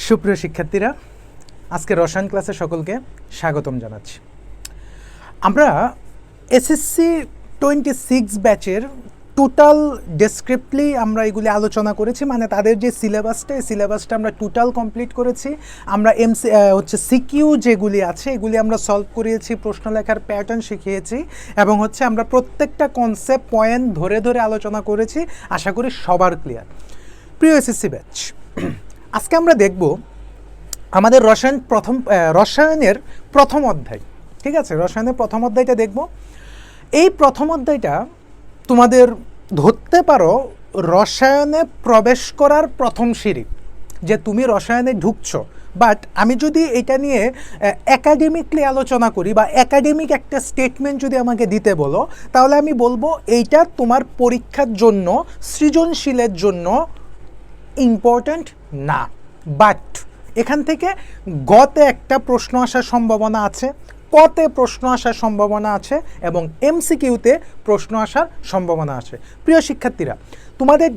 সুপ্রিয় শিক্ষার্থীরা, আজকে রসায়ন ক্লাসে সকলকে স্বাগতম জানাচ্ছি। আমরা এসএসসি 26 ব্যাচের টোটাল ডেসক্রিপ্টলি আমরা এগুলি আলোচনা করেছি, মানে তাদের যে সিলেবাসটা, এই সিলেবাসটা আমরা টোটাল কমপ্লিট করেছি। আমরা সিকিউ যেগুলি আছে এগুলি আমরা সলভ করিয়েছি, প্রশ্ন লেখার প্যাটার্ন শিখিয়েছি এবং আমরা প্রত্যেকটা কনসেপ্ট পয়েন্ট ধরে ধরে আলোচনা করেছি। আশা করি সবার ক্লিয়ার। প্রিয় এসএসসি ব্যাচ, আজকে আমরা দেখব আমাদের রসায়নের প্রথম অধ্যায়। ঠিক আছে, রসায়নের প্রথম অধ্যায়টা দেখব। এই প্রথম অধ্যায়টা তোমাদের ধরতে পারো রসায়নে প্রবেশ করার প্রথম সিঁড়ি, যে তুমি রসায়নে ঢুকছো। বাট আমি যদি এটা নিয়ে একাডেমিকলি আলোচনা করি বা একাডেমিক একটা স্টেটমেন্ট যদি আমাকে দিতে বলো, তাহলে আমি বলবো এইটা তোমার পরীক্ষার জন্য, সৃজনশীলের জন্য ইম্পর্ট্যান্ট না। বাট এখান থেকে গতে একটা প্রশ্ন আসার সম্ভাবনা আছে, কতে প্রশ্ন আসার সম্ভাবনা আছে এবং এমসিকিউতে প্রশ্ন আসার সম্ভাবনা আছে। প্রিয় শিক্ষার্থীরা, তোমাদের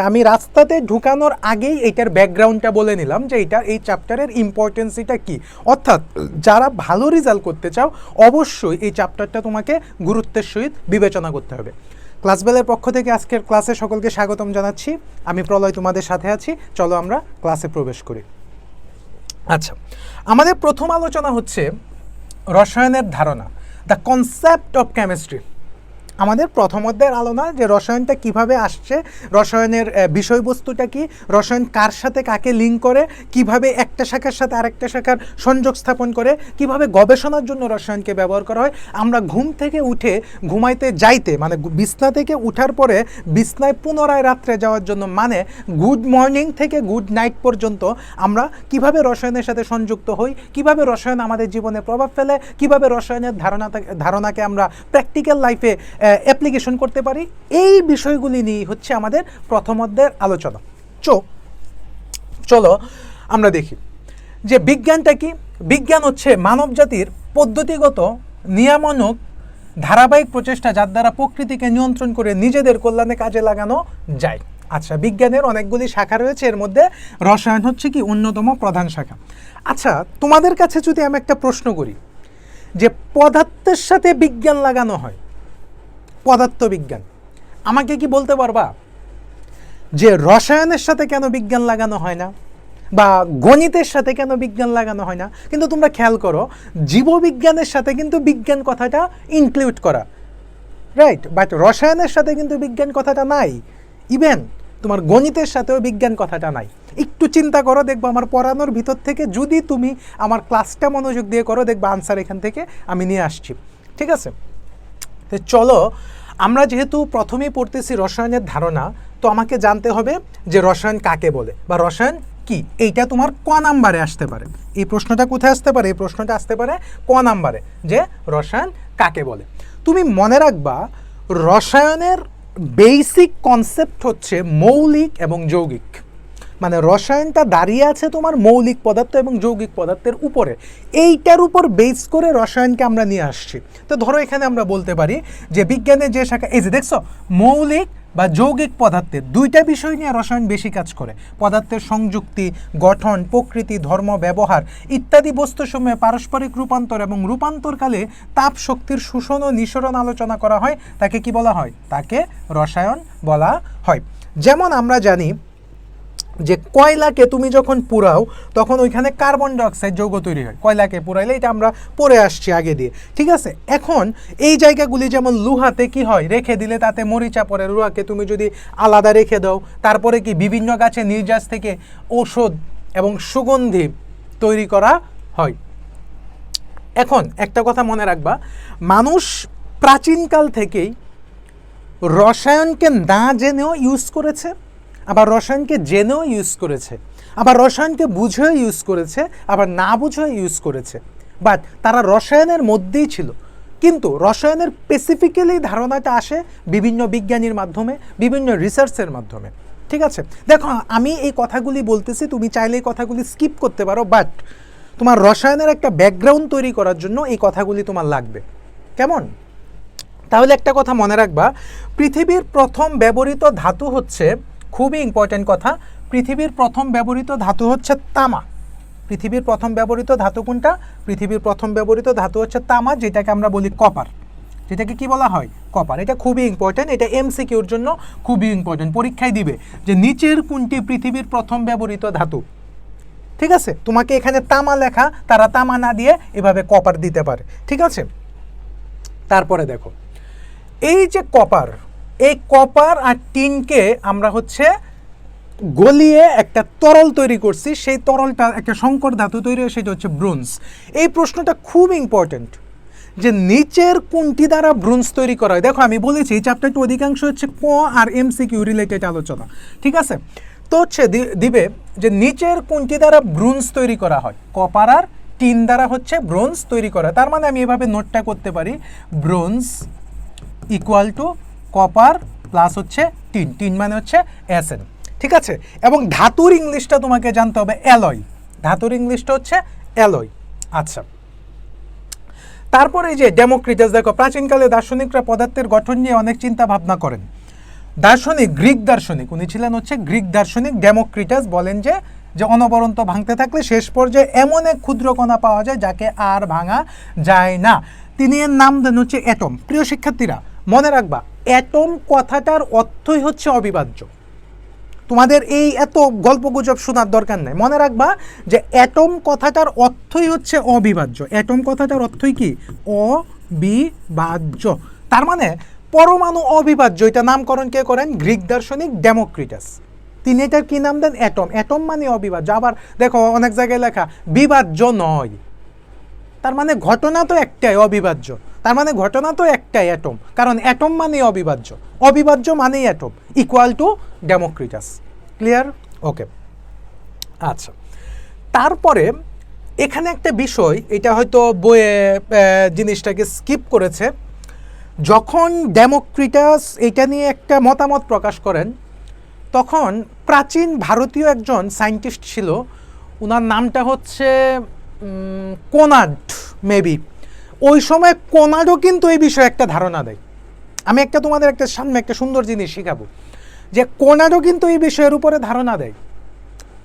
আমি রাস্তাতে ঢুকানোর আগেই এটার ব্যাকগ্রাউন্ডটা বলে নিলাম যে এই চ্যাপ্টারের ইম্পর্টেন্সিটা কী। অর্থাৎ যারা ভালো রেজাল্ট করতে চাও, অবশ্যই এই চ্যাপ্টারটা তোমাকে গুরুত্বের সহিত বিবেচনা করতে হবে। ক্লাস বেলের পক্ষ থেকে আজকের ক্লাসে সকলকে স্বাগতম জানাচ্ছি। আমি প্রলয় তোমাদের সাথে আছি। চলো আমরা ক্লাসে প্রবেশ করি। আচ্ছা, আমাদের প্রথম আলোচনা হচ্ছে রসায়নের ধারণা, দ্য কনসেপ্ট অফ কেমিস্ট্রি। আমাদের প্রথম অধ্যায়ের আলোচনা যে রসায়নটা কিভাবে আসছে, রসায়নের বিষয়বস্তুটা কি, রসায়ন কার সাথে কাকে লিঙ্ক করে, কিভাবে একটা শাখার সাথে আরেকটা শাখার সংযোগ স্থাপন করে, কিভাবে গবেষণার জন্য রসায়নকে ব্যবহার করা হয়। আমরা ঘুম থেকে উঠে ঘুমাইতে যাইতে, মানে বিছনা থেকে উঠার পরে বিছনায় পুনরায় রাত্রে যাওয়ার জন্য, মানে গুড মর্নিং থেকে গুড নাইট পর্যন্ত আমরা কিভাবে রসায়নের সাথে সংযুক্ত হই, কিভাবে রসায়ন আমাদের জীবনে প্রভাব ফেলে, কিভাবে রসায়নের ধারণাকে আমরা প্র্যাকটিক্যাল লাইফে অ্যাপ্লিকেশন করতে পারি, এই বিষয়গুলি নিয়ে হচ্ছে আমাদের প্রথম অধ্যায়ের আলোচনা। চলো আমরা দেখি যে বিজ্ঞানটা কি। বিজ্ঞান হচ্ছে মানব জাতির পদ্ধতিগত নিয়ামক ধারাবাহিক প্রচেষ্টা, যার দ্বারা প্রকৃতিকে নিয়ন্ত্রণ করে নিজেদের কল্যাণে কাজে লাগানো যায়। আচ্ছা, বিজ্ঞানের অনেকগুলি শাখা রয়েছে, এর মধ্যে রসায়ন হচ্ছে কি অন্যতম প্রধান শাখা। আচ্ছা, তোমাদের কাছে যদি আমি একটা প্রশ্ন করি যে পদার্থের সাথে বিজ্ঞান লাগানো হয়, পদার্থবিজ্ঞান, আমাকে কি বলতে পারবা যে রসায়নের সাথে কেন বিজ্ঞান লাগানো হয় না, বা গণিতের সাথে কেন বিজ্ঞান লাগানো হয় না? কিন্তু তোমরা খেয়াল করো, জীববিজ্ঞানের সাথে কিন্তু বিজ্ঞান কথাটা ইনক্লুড করা, রাইট? বাট রসায়নের সাথে কিন্তু বিজ্ঞান কথাটা নাই। ইভেন তোমার গণিতের সাথেও বিজ্ঞান কথাটা নাই। একটু চিন্তা করো, দেখবো আমার পড়ানোর ভিতর থেকে, যদি তুমি আমার ক্লাসটা মনোযোগ দিয়ে করো, দেখবো আনসার এখান থেকে আমি নিয়ে আসছি। ঠিক আছে, তো চলো আমরা যেহেতু প্রথমেই পড়তেছি রসায়নের ধারণা, তো আমাকে জানতে হবে যে রসায়ন কাকে বলে বা রসায়ন কি। এইটা তোমার ক নাম্বারে আসতে পারে। এই প্রশ্নটা কোথায় আসতে পারে? এই প্রশ্নটা আসতে পারে ক নাম্বারে, যে রসায়ন কাকে বলে। তুমি মনে রাখবা, রসায়নের বেসিক কনসেপ্ট হচ্ছে মৌলিক এবং যৌগিক। মানে রসায়নটা দাঁড়িয়ে আছে তোমার মৌলিক পদার্থ এবং যৌগিক পদার্থের উপরে। এইটার উপর বেস করে রসায়নকে আমরা নিয়ে আসছি। তো ধরো এখানে আমরা বলতে পারি যে বিজ্ঞানের যে শাখা, এই যে দেখছো, মৌলিক বা যৌগিক পদার্থের দুইটা বিষয় নিয়ে রসায়ন বেশি কাজ করে। পদার্থের সংযুক্তি, গঠন, প্রকৃতি, ধর্ম, ব্যবহার ইত্যাদি বস্তুসমূহে পারস্পরিক রূপান্তর এবং রূপান্তরকালে তাপ শক্তির শোষণ ও নিঃসরণ আলোচনা করা হয়। তাকে কি বলা হয়? তাকে রসায়ন বলা হয়। যেমন আমরা জানি যে কয়লাকে তুমি যখন পুরাও, তখন ওইখানে কার্বন ডাইঅক্সাইড যৌগ তৈরি হয়। কয়লাকে পুরাইলে, এটা আমরা পড়ে আসছি আগে দিয়ে। ঠিক আছে, এখন এই জায়গাগুলি যেমন লোহাতে কি হয়, রেখে দিলে তাতে মরিচা পড়ে। লোহাকে তুমি যদি আলাদা রেখে দাও, তারপরে কি বিভিন্ন গাছের নির্যাস থেকে ঔষধ এবং সুগন্ধি তৈরি করা হয়। এখন একটা কথা মনে রাখবা, মানুষ প্রাচীনকাল থেকেই রসায়নকে না জেনেও ইউজ করেছে, আবার রসায়নকে জেনেও ইউজ করেছে, আবার রসায়নকে বুঝেও ইউজ করেছে, আবার না বুঝেও ইউজ করেছে। বাট তারা রসায়নের মধ্যেই ছিল। কিন্তু রসায়নের স্পেসিফিক্যালি ধারণাটা আসে বিভিন্ন বিজ্ঞানীর মাধ্যমে, বিভিন্ন রিসার্চের মাধ্যমে। ঠিক আছে, দেখো আমি এই কথাগুলি বলতেছি, তুমি চাইলে এই কথাগুলি স্কিপ করতে পারো, বাট তোমার রসায়নের একটা ব্যাকগ্রাউন্ড তৈরি করার জন্য এই কথাগুলি তোমার লাগবে। কেমন? তাহলে একটা কথা মনে রাখবা, পৃথিবীর প্রথম ব্যবহৃত ধাতু হচ্ছে, খুবই ইম্পর্টেন্ট কথা, পৃথিবীর প্রথম ব্যবহৃত ধাতু হচ্ছে তামা। পৃথিবীর প্রথম ব্যবহৃত ধাতু কোনটা? পৃথিবীর প্রথম ব্যবহৃত ধাতু হচ্ছে তামা, যেটাকে আমরা বলি কপার। যেটাকে কি বলা হয়? কপার। এটা খুবই ইম্পর্টেন্ট, এটা এমসিকিউর জন্য খুবই ইম্পর্টেন্ট। পরীক্ষায় দিবে যে নিচের কোনটি পৃথিবীর প্রথম ব্যবহৃত ধাতু। ঠিক আছে, তোমাকে এখানে তামা লেখা, তারা তামা না দিয়ে এভাবে কপার দিতে পারে। ঠিক আছে, তারপরে দেখো এই যে কপার, এই কপার আর টিনকে আমরা হচ্ছে গলিয়ে একটা তরল তৈরি করছি, সেই তরলটা একটা সংকর ধাতু তৈরি হয়, সেটা হচ্ছে ব্রোঞ্জ। এই প্রশ্নটা খুব ইম্পর্টেন্ট যে নিচের কোনটি দ্বারা ব্রোঞ্জ তৈরি করা হয়। দেখো আমি বলেছি এই চ্যাপ্টারটি অধিকাংশ হচ্ছে ক আর এমসিকিউ রিলেটেড আলোচনা। ঠিক আছে, তো হচ্ছে দিবে যে নিচের কোনটি দ্বারা ব্রোঞ্জ তৈরি করা হয়। কপার আর টিন দ্বারা হচ্ছে ব্রোঞ্জ তৈরি করা। তার মানে আমি এভাবে নোটটা করতে পারি, bronze equal to copper plus হচ্ছে টিন। টিন মানে হচ্ছে এসএন। ঠিক আছে, এবং ধাতুর ইংলিশটা তোমাকে জানতে হবে অ্যালয়। ধাতুর ইংলিশটা হচ্ছে অ্যালয়। আচ্ছা, তারপরে এই যে ডেমোক্রিটাস, দেখো প্রাচীনকালে দার্শনিকরা পদার্থের গঠন নিয়ে অনেক চিন্তা ভাবনা করেন। দার্শনিক, গ্রিক দার্শনিক, উনি ছিলেন হচ্ছে গ্রিক দার্শনিক ডেমোক্রিটাস, বলেন যে অনবরন্ত ভাঙতে থাকলে শেষ পর্যায়ে এমন এক ক্ষুদ্র কণা পাওয়া যায় যাকে আর ভাঙা যায় না। তিনি এর নাম দেন হচ্ছে অ্যাটম। প্রিয় শিক্ষার্থীরা মনে রাখবা, অ্যাটম কথাটার অর্থই হচ্ছে অবিভাজ্য। তোমাদের এই এত গল্পগুজব শোনার দরকার নেই, মনে রাখবা যে অ্যাটম কথাটার অর্থই হচ্ছে অবিভাজ্য। অ্যাটম কথাটার অর্থই কি? অবিভাজ্য। তার মানে পরমাণু অবিভাজ্য। এটা নামকরণ কে করেন? গ্রিক দার্শনিক ডেমোক্রিটাস। তিনি এটার কি নাম দেন? অ্যাটম। অ্যাটম মানে অবিভাজ্য। আবার দেখো অনেক জায়গায় লেখা বিভাজ্য নয়, তার মানে ঘটনা তো একটাই, অবিভাজ্য। তার মানে ঘটনা তো একটাই, অ্যাটম, কারণ অ্যাটম মানে অবিভাজ্য, অবিভাজ্য মানেই atom, equal to Democritus. Clear? Okay. আচ্ছা, তারপরে এখানে একটা বিষয়, এটা হয়তো বইয়ে জিনিসটাকে স্কিপ করেছে। যখন ডেমোক্রিটাস এটা নিয়ে একটা মতামত প্রকাশ করেন, তখন প্রাচীন ভারতীয় একজন সায়েন্টিস্ট ছিল, ওনার নামটা হচ্ছে কোনাড মেবি। ওই সময় কোনাডও কিন্তু এই বিষয়ে একটা ধারণা দেয়। আমি তোমাদের সামনে একটা সুন্দর জিনিস শেখাবো, যে কোনাডও কিন্তু এই বিষয়ের উপরে ধারণা দেয়।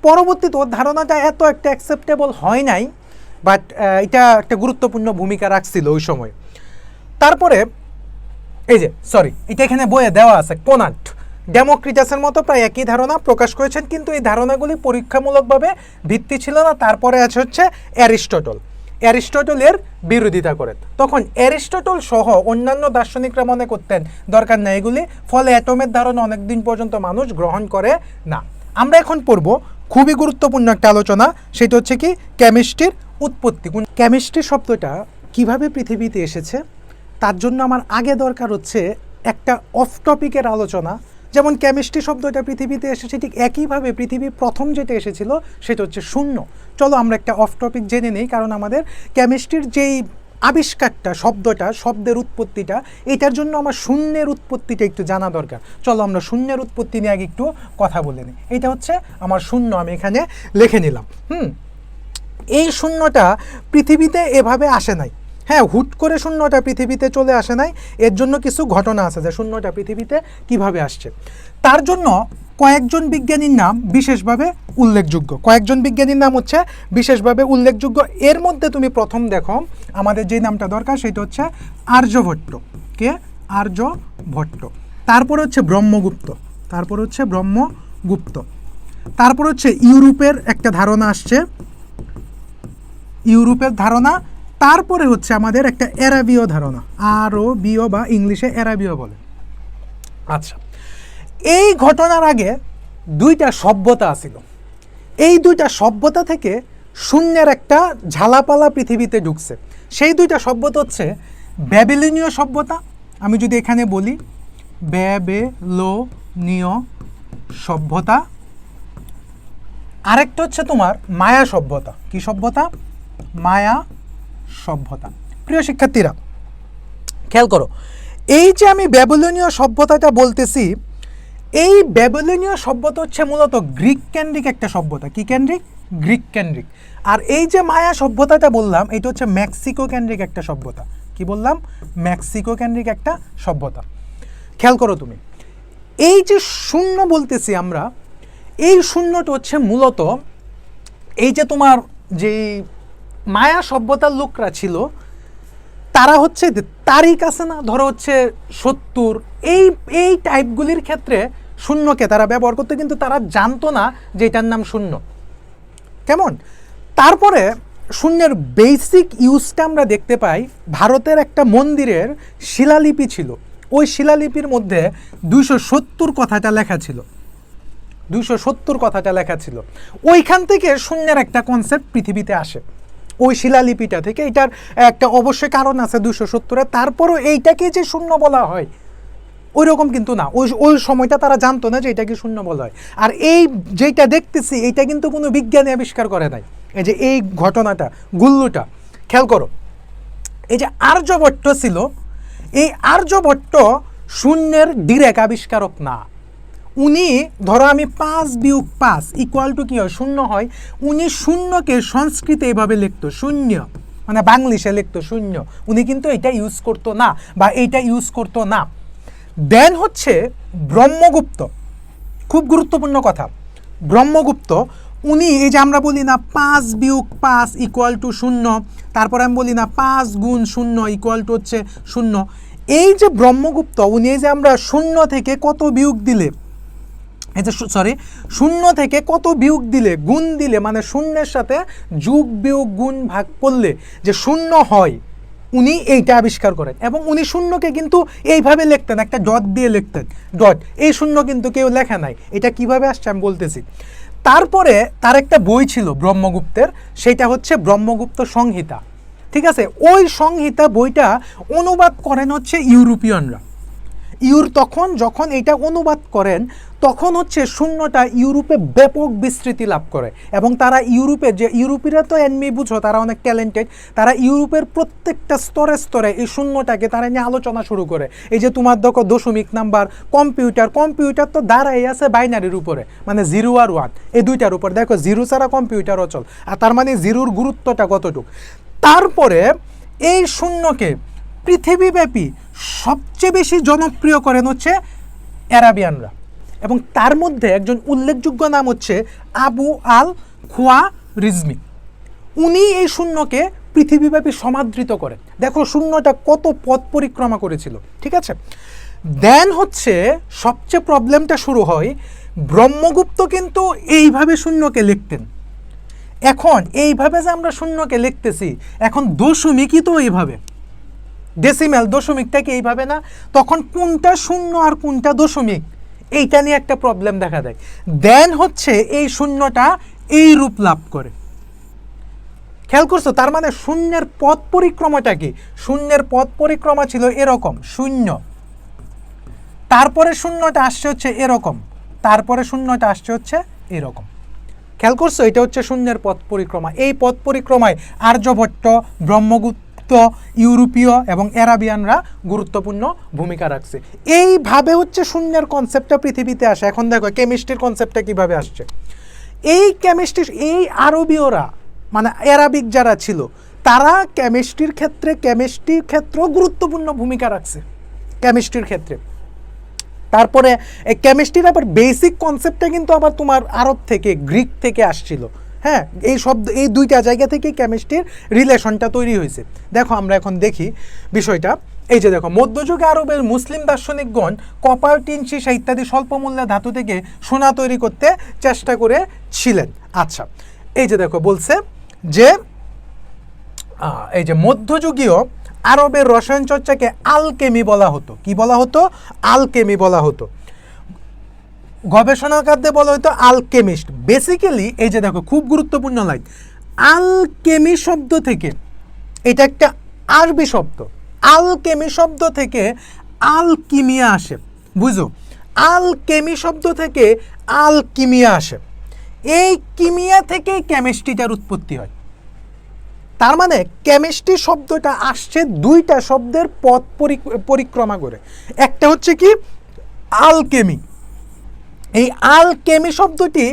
পরবর্তীতে ওর ধারণাটা এত একটা অ্যাকসেপ্টেবল হয় নাই, বাট এটা একটা গুরুত্বপূর্ণ ভূমিকা রাখছিল ওই সময়। তারপরে এই যে এটা এখানে বইয়ে দেওয়া আছে, কোনাড ডেমোক্রিটাসের মতো প্রায় একই ধারণা প্রকাশ করেছেন, কিন্তু এই ধারণাগুলি পরীক্ষামূলকভাবে ভিত্তি ছিল না। তারপরে আছে হচ্ছে অ্যারিস্টটল। অ্যারিস্টটলের বিরোধিতা করেন। তখন অ্যারিস্টটল সহ অন্যান্য দার্শনিকরা মনে করতেন দরকার নেই এগুলি, ফলে অ্যাটমের ধারণা অনেকদিন পর্যন্ত মানুষ গ্রহণ করে না। আমরা এখন পড়ব খুবই গুরুত্বপূর্ণ একটা আলোচনা, সেটা হচ্ছে কি কেমিস্ট্রির উৎপত্তি। কেমিস্ট্রি শব্দটা কিভাবে পৃথিবীতে এসেছে, তার জন্য আমার আগে দরকার হচ্ছে একটা অফ টপিকের আলোচনা। যেমন কেমিস্ট্রি শব্দটা পৃথিবীতে এসেছে, ঠিক একইভাবে পৃথিবীর প্রথম যেটা এসেছিল সেটা হচ্ছে শূন্য। চলো আমরা একটা অফ টপিক জেনে নিই, কারণ আমাদের কেমিস্ট্রির যেই আবিষ্কারটা, শব্দটা, শব্দের উৎপত্তিটা, এটার জন্য আমার শূন্যের উৎপত্তিটা একটু জানা দরকার। চলো আমরা শূন্যের উৎপত্তি নিয়ে আগে একটু কথা বলে নিই। এটা হচ্ছে আমার শূন্য, আমি এখানে লিখে নিলাম। এই শূন্যটা পৃথিবীতে এভাবে আসে নাই। হ্যাঁ, হুট করে শূন্যটা পৃথিবীতে চলে আসে নাই, এর জন্য কিছু ঘটনা আছে যে শূন্যটা পৃথিবীতে কিভাবে আসছে। তার জন্য কয়েকজন বিজ্ঞানীর নাম বিশেষভাবে উল্লেখযোগ্য। কয়েকজন বিজ্ঞানীর নাম হচ্ছে বিশেষভাবে উল্লেখযোগ্য। এর মধ্যে তুমি প্রথম দেখো, আমাদের যে নামটা দরকার সেটা হচ্ছে আর্যভট্ট। কে? আর্যভট্ট। তারপর হচ্ছে ব্রহ্মগুপ্ত। তারপর হচ্ছে ইউরোপের একটা ধারণা আসছে, ইউরোপের ধারণা। তারপরে হচ্ছে আমাদের একটা অ্যারাবীয় ধারণা, আরবীয় বা ইংলিশে অ্যারাবীয় বলে। আচ্ছা, এই ঘটনার আগে দুইটা সভ্যতা ছিল। এই দুইটা সভ্যতা থেকে শূন্যের একটা ঝালাপালা পৃথিবীতে ঢুকছে। সেই দুইটা সভ্যতা হচ্ছে ব্যাবিলনীয় সভ্যতা। আমি যদি এখানে বলি ব্যাবিলনীয় সভ্যতা, আরেকটা হচ্ছে তোমার মায়া সভ্যতা। কি সভ্যতা? মায়া সভ্যতা। প্রিয় শিক্ষার্থীরা খেয়াল করো, এই যে আমি ব্যাবিলনীয় সভ্যতাটা বলতেছি, এই ব্যাবিলনীয় সভ্যতা হচ্ছে মূলত গ্রিক কেন্দ্রিক একটা সভ্যতা। কি কেন্দ্রিক? গ্রিক কেন্দ্রিক। আর এই যে মায়া সভ্যতাটা বললাম, এটা হচ্ছে মেক্সিকো কেন্দ্রিক একটা সভ্যতা। কি বললাম? মেক্সিকো কেন্দ্রিক একটা সভ্যতা। খেয়াল করো তুমি, এই যে শূন্য বলতেছি আমরা, এই শূন্যটা হচ্ছে মূলত এই যে তোমার যে মায়া সভ্যতার লোকরা ছিল, তারা হচ্ছে তারিখ আছে না, ধরো হচ্ছে 70, এই এই টাইপগুলির ক্ষেত্রে শূন্যকে তারা ব্যবহার করতে, কিন্তু তারা জানতো না যে এটার নাম শূন্য। কেমন? তারপরে শূন্যের বেসিক ইউজটা আমরা দেখতে পাই ভারতের একটা মন্দিরের শিলালিপি ছিল। ওই শিলালিপির মধ্যে 270 কথাটা লেখা ছিল, 270 কথাটা লেখা ছিল। ওইখান থেকে শূন্যের একটা কনসেপ্ট পৃথিবীতে আসে, ওই শিলালিপিটা থেকে। এটার একটা অবশ্যই কারণ আছে 270-এর। তারপরও এইটাকে যে শূন্য বলা হয় ওই রকম কিন্তু না, ওই সময়টা তারা জানতো না যে এটাকে শূন্য বলা হয়। আর এই যেটা দেখতেছি এটা কিন্তু কোনো বিজ্ঞানী আবিষ্কার করে নাই। এই যে এই ঘটনাটা, গুল্লুটা খেয়াল করো, এই যে আর্যভট্ট ছিল, এই আর্যভট্ট শূন্যের ডিরেক্ট আবিষ্কারক না। উনি ধরো আমি 5 - 5 কি হয়? শূন্য হয়। উনি শূন্যকে সংস্কৃতে এইভাবে লিখতো, শূন্য, মানে বাংলিশে লিখতো শূন্য। উনি কিন্তু এটা ইউজ করতো না, বা এইটা ইউজ করতো না। দেন হচ্ছে ব্রহ্মগুপ্ত, খুব গুরুত্বপূর্ণ কথা। ব্রহ্মগুপ্ত উনি এই যে আমরা বলি না 5 - 5 = 0, তারপর আমি বলি না 5 × 0 = হচ্ছে 0। এই যে ব্রহ্মগুপ্ত উনি এই যে আমরা শূন্য থেকে কত বিয়োগ দিলে, এই যে শূন্য থেকে কত বিয়োগ দিলে, গুণ দিলে, মানে শূন্যের সাথে যোগ বিয়োগ গুণ ভাগ করলে যে শূন্য হয়, উনি এইটা আবিষ্কার করেন। এবং উনি শূন্যকে কিন্তু এইভাবে লিখতেন, একটা ডট দিয়ে লিখতেন, ডট। এই শূন্য কিন্তু কেউ লেখা নাই। এটা কিভাবে আসছে আমি বলতেছি। তারপরে তার একটা বই ছিল ব্রহ্মগুপ্তের, সেটা হচ্ছে ব্রহ্মগুপ্ত সংহিতা। ঠিক আছে? ওই সংহিতা বইটা অনুবাদ করেন হচ্ছে ইউরোপিয়ানরা। তখন যখন এটা অনুবাদ করেন তখন হচ্ছে শূন্যটা ইউরোপে ব্যাপক বিস্তৃতি লাভ করে। এবং তারা ইউরোপের যে ইউরোপীরা তো এমনি বুঝো তারা অনেক ট্যালেন্টেড, তারা ইউরোপের প্রত্যেকটা স্তরে স্তরে এই শূন্যটাকে তারা নিয়ে আলোচনা শুরু করে। এই যে তোমার দেখো দশমিক নাম্বার, কম্পিউটার তো দাঁড়াই আছে বাইনারির উপরে, মানে 0 আর 1 এই দুইটার উপর। দেখো 0 ছাড়া কম্পিউটার অচল, আর তার মানে 0-র গুরুত্বটা কতটুকু। তারপরে এই শূন্যকে পৃথিবীব্যাপী সবচেয়ে বেশি জনপ্রিয় করেন হচ্ছে আরাবিয়ানরা। এবং তার মধ্যে একজন উল্লেখযোগ্য নাম হচ্ছে আবু আল খোয়ারিজমি। উনি এই শূন্যকে পৃথিবীব্যাপী সমাদৃত করেন। দেখো শূন্যটা কত পথ পরিক্রমা করেছিল। ঠিক আছে? দেন হচ্ছে সবচেয়ে প্রবলেমটা শুরু হয়, ব্রহ্মগুপ্ত কিন্তু এইভাবে শূন্যকে লিখতেন। এখন এইভাবে যে আমরা শূন্যকে লিখতেছি, এখন দশমিকই তো এইভাবে, ডেসিমেল দশমিকটাকে এইভাবে না, তখন কোনটা শূন্য আর কোনটা দশমিক এইটা নিয়ে একটা প্রবলেম দেখা দেয়। দেন হচ্ছে এই শূন্যটা এই রূপ লাভ করে। খেয়াল করছো? তার মানে শূন্যের পথ পরিক্রমাটা কি? শূন্যের পথ পরিক্রমা ছিল এরকম, শূন্য, তারপরে শূন্যটা আসছে হচ্ছে এরকম, তারপরে শূন্যটা আসছে হচ্ছে এরকম। খেয়াল করছো? এটা হচ্ছে শূন্যের পথ পরিক্রমা। এই পথ পরিক্রমায় আর্যভট্ট, ব্রহ্মগুপ্ত, ইউরোপীয় এবং আরাবিয়ানরা গুরুত্বপূর্ণ ভূমিকা রাখছে। এইভাবে হচ্ছে শূন্যের কনসেপ্টটা পৃথিবীতে আসে। এখন দেখো কেমিস্ট্রির কনসেপ্টটা কিভাবে আসছে। এই আরবীয়রা, মানে অ্যারাবিক যারা ছিল, তারা কেমিস্ট্রির ক্ষেত্রেও গুরুত্বপূর্ণ ভূমিকা রাখছে, কেমিস্ট্রির ক্ষেত্রে। তারপরে কেমিস্ট্রির আবার বেসিক কনসেপ্টটা কিন্তু আবার তোমার আরব থেকে, গ্রিক থেকে আসছিল। হ্যাঁ, এই দুইটা জায়গা থেকে কেমিস্ট্রির রিলেশনটা তৈরি হয়েছে। দেখো আমরা এখন দেখি বিষয়টা। এই যে দেখো, মধ্যযুগে আরবের মুসলিম দার্শনিকগণ কপার, টিন, সীসা ইত্যাদি স্বল্পমূল্যের ধাতু থেকে সোনা তৈরি করতে চেষ্টা করেছিলেন। আচ্ছা, এই যে দেখো বলছে যে এই যে মধ্যযুগীয় আরবের রসায়ন চর্চাকে আলকেমি বলা হতো। কি বলা হতো? আলকেমি বলা হতো। গবেষণার কার্যে বলা হতো আলকেমিস্ট। বেসিক্যালি এই যে দেখো খুব গুরুত্বপূর্ণ লাইন, আলকেমি শব্দ থেকে, এটা একটা আরবি শব্দ, আলকেমি শব্দ থেকে আলকিমিয়া আসে। বুঝো? আলকেমি শব্দ থেকে আলকিমিয়া আসে। এই কিমিয়া থেকেই কেমিস্ট্রিটার উৎপত্তি হয়। তার মানে কেমিস্ট্রি শব্দটা আসছে দুইটা শব্দের পথ পরিক্রমা করে। একটা হচ্ছে কি আলকেমি, এই আলকেমি শব্দটি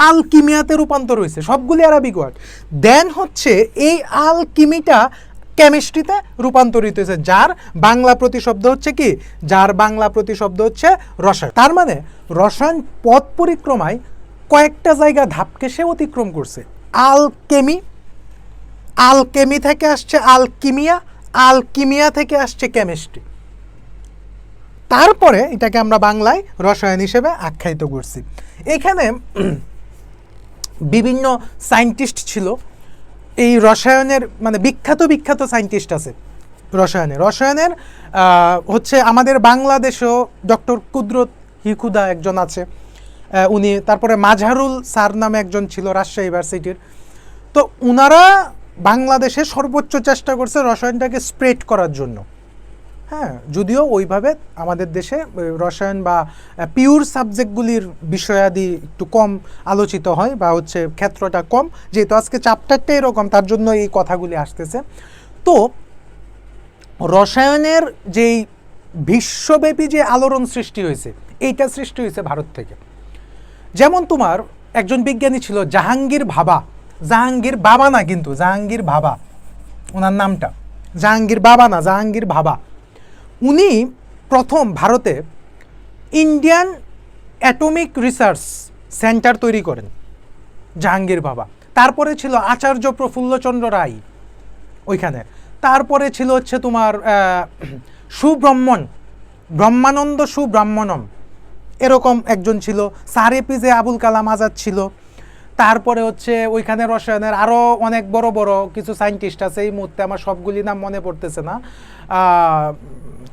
আলকিমিয়াতে রূপান্তর হয়েছে, সবগুলি আরবিক ওয়ার্ড। দেন হচ্ছে এই আলকিমিটা কেমিস্ট্রিতে রূপান্তরিত হয়েছে, যার বাংলা প্রতিশব্দ হচ্ছে কি? যার বাংলা প্রতিশব্দ হচ্ছে রসায়ন। তার মানে রসায়ন পথ পরিক্রমায় কয়েকটা জায়গা ধাপকে সে অতিক্রম করছে। আলকেমি থেকে আসছে আলকিমিয়া থেকে আসছে কেমিস্ট্রি, তারপরে এটাকে আমরা বাংলায় রসায়ন হিসেবে আখ্যায়িত করছি। এখানে বিভিন্ন সায়েন্টিস্ট ছিল এই রসায়নের, মানে বিখ্যাত সায়েন্টিস্ট আছে রসায়নের হচ্ছে আমাদের বাংলাদেশেও ডক্টর কুদরত হিকুদা একজন আছে, উনি, তারপরে মাঝহারুল স্যার নামে একজন ছিল রাজশাহী ইউনিভার্সিটির। তো উনারা বাংলাদেশে সর্বোচ্চ চেষ্টা করছে রসায়নটাকে স্প্রেড করার জন্য। হ্যাঁ, যদিও ওইভাবে আমাদের দেশে রসায়ন বা পিওর সাবজেক্টগুলির বিষয়াদি একটু কম আলোচিত হয় বা হচ্ছে ক্ষেত্রটা কম, যেহেতু আজকে চ্যাপ্টারটা এরকম তার জন্য এই কথাগুলি আসতেছে। তো রসায়নের যেই বিশ্বব্যাপী যে আলোড়ন সৃষ্টি হয়েছে, এইটা সৃষ্টি হয়েছে ভারত থেকে। যেমন তোমার একজন বিজ্ঞানী ছিল জাহাঙ্গীর ভাবা, জাহাঙ্গীর বাবা না কিন্তু জাহাঙ্গীর ভাবা, ওনার নামটা জাহাঙ্গীর বাবা না, জাহাঙ্গীর ভাবা। উনি প্রথম ভারতে ইন্ডিয়ান অ্যাটমিক রিসার্চ সেন্টার তৈরি করেন, জাহাঙ্গীর ভাবা। তারপরে ছিল আচার্য প্রফুল্লচন্দ্র রায় ওইখানে। তারপরে ছিল হচ্ছে তোমার ব্রহ্মানন্দ সুব্রহ্মণ্যম, এরকম একজন ছিল। স্যার এপিজে আবুল কালাম আজাদ ছিল। তারপরে হচ্ছে ওইখানে রসায়নের আরও অনেক বড় বড় কিছু সায়েন্টিস্ট আছে, এই মুহূর্তে আমার সবগুলি নাম মনে পড়তেছে না,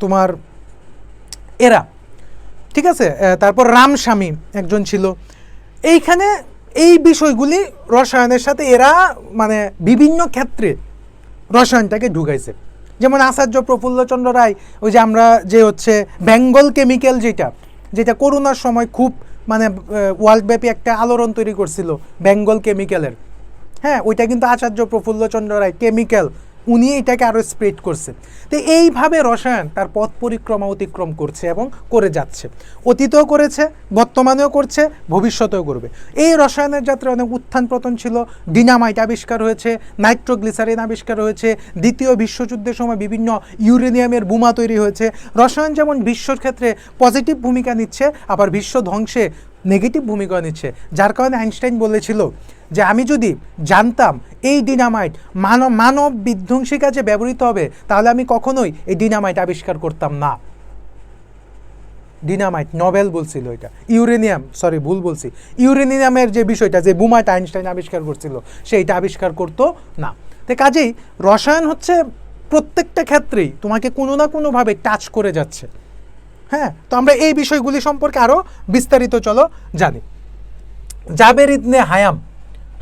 তোমার এরা, ঠিক আছে। তারপর রামস্বামী একজন ছিল। এইখানে এই বিষয়গুলি রসায়নের সাথে এরা মানে বিভিন্ন ক্ষেত্রে রসায়নটাকে ঢুকাইছে। যেমন আচার্য প্রফুল্লচন্দ্র রায়, ওই যে আমরা যে হচ্ছে বেঙ্গল কেমিক্যাল, যেটা করোনার সময় খুব মানে ওয়ার্ল্ডব্যাপী একটা আলোড়ন তৈরি করছিল বেঙ্গল কেমিক্যালের, হ্যাঁ, ওইটা কিন্তু আচার্য প্রফুল্লচন্দ্র রায় কেমিক্যাল, উনি এটাকে আরও স্প্রেড করছে। তো এইভাবে রসায়ন তার পথ পরিক্রমা অতিক্রম করছে এবং করে যাচ্ছে, অতীতেও করেছে, বর্তমানেও করছে, ভবিষ্যতেও করবে। এই রসায়নের যাত্রায় অনেক উত্থান পতন ছিল। ডিনামাইট আবিষ্কার হয়েছে, নাইট্রোগ্লিসারিন আবিষ্কার হয়েছে, দ্বিতীয় বিশ্বযুদ্ধের সময় বিভিন্ন ইউরেনিয়ামের বোমা তৈরি হয়েছে। রসায়ন যেমন বিশ্বর ক্ষেত্রে পজিটিভ ভূমিকা নিচ্ছে, আবার বিশ্ব ধ্বংসে নেগেটিভ ভূমিকা নিচ্ছে। যার কারণে আইনস্টাইন বলেছিল যে আমি যদি জানতাম এই ডিনামাইট মানব বিধ্বংসী কাজে ব্যবহৃত হবে, তাহলে আমি কখনোই এই ডিনামাইট আবিষ্কার করতাম না। ডিনামাইট নোবেল বলছিল, এটা ইউরেনিয়াম, সরি ভুল বলছি, ইউরেনিয়ামের যে বিষয়টা, যে বোমাটা আইনস্টাইন আবিষ্কার করছিল, সেইটা আবিষ্কার করতো না। তো কাজেই রসায়ন হচ্ছে প্রত্যেকটা ক্ষেত্রেই তোমাকে কোনো না কোনোভাবে টাচ করে যাচ্ছে। হ্যাঁ, তো আমরা এই বিষয়গুলি সম্পর্কে আরও বিস্তারিত চলো জানি। জাবের ইবনে হায়াম,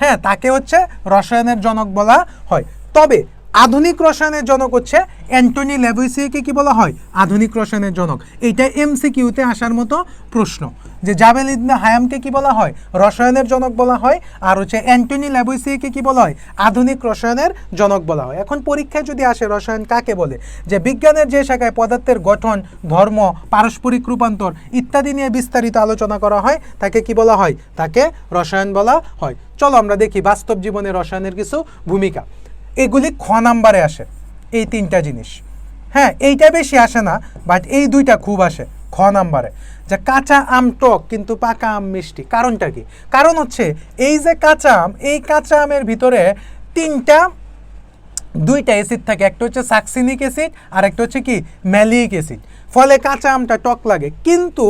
হ্যাঁ, তাকে হচ্ছে রসায়নের জনক বলা হয়। তবে আধুনিক রসায়নের জনক হচ্ছে অ্যান্টনি ল্যাভুইসিয়েকে কি বলা হয়? আধুনিক রসায়নের জনক। এইটা এমসিকিউতে আসার মতো প্রশ্ন, যে জাবের ইবনে হায়ামকে কি বলা হয়? রসায়নের জনক বলা হয়। আর হচ্ছে অ্যান্টনি ল্যাভুইসিয়েকে কি বলা হয়? আধুনিক রসায়নের জনক বলা হয়। এখন পরীক্ষায় যদি আসে রসায়ন কাকে বলে, যে বিজ্ঞানের যে শাখায় পদার্থের গঠন, ধর্ম, পারস্পরিক রূপান্তর ইত্যাদি নিয়ে বিস্তারিত আলোচনা করা হয়, তাকে কি বলা হয়? তাকে রসায়ন বলা হয়। চলো আমরা দেখি বাস্তব জীবনে রসায়নের কিছু ভূমিকা। এগুলি খ নাম্বারে আসে, এই তিনটা জিনিস। হ্যাঁ, এইটা বেশি আসে না, বাট এই দুইটা খুব আসে খ নাম্বারে। যে কাঁচা আম টক কিন্তু পাকা আম মিষ্টি, কারণটা কি? কারণ হচ্ছে এই যে কাঁচা আম, এই কাঁচা আমের ভিতরে দুইটা অ্যাসিড থাকে, একটা হচ্ছে সাকসিনিক অ্যাসিড আর একটা হচ্ছে কি ম্যালিক অ্যাসিড। ফলে কাঁচা আমটা টক লাগে। কিন্তু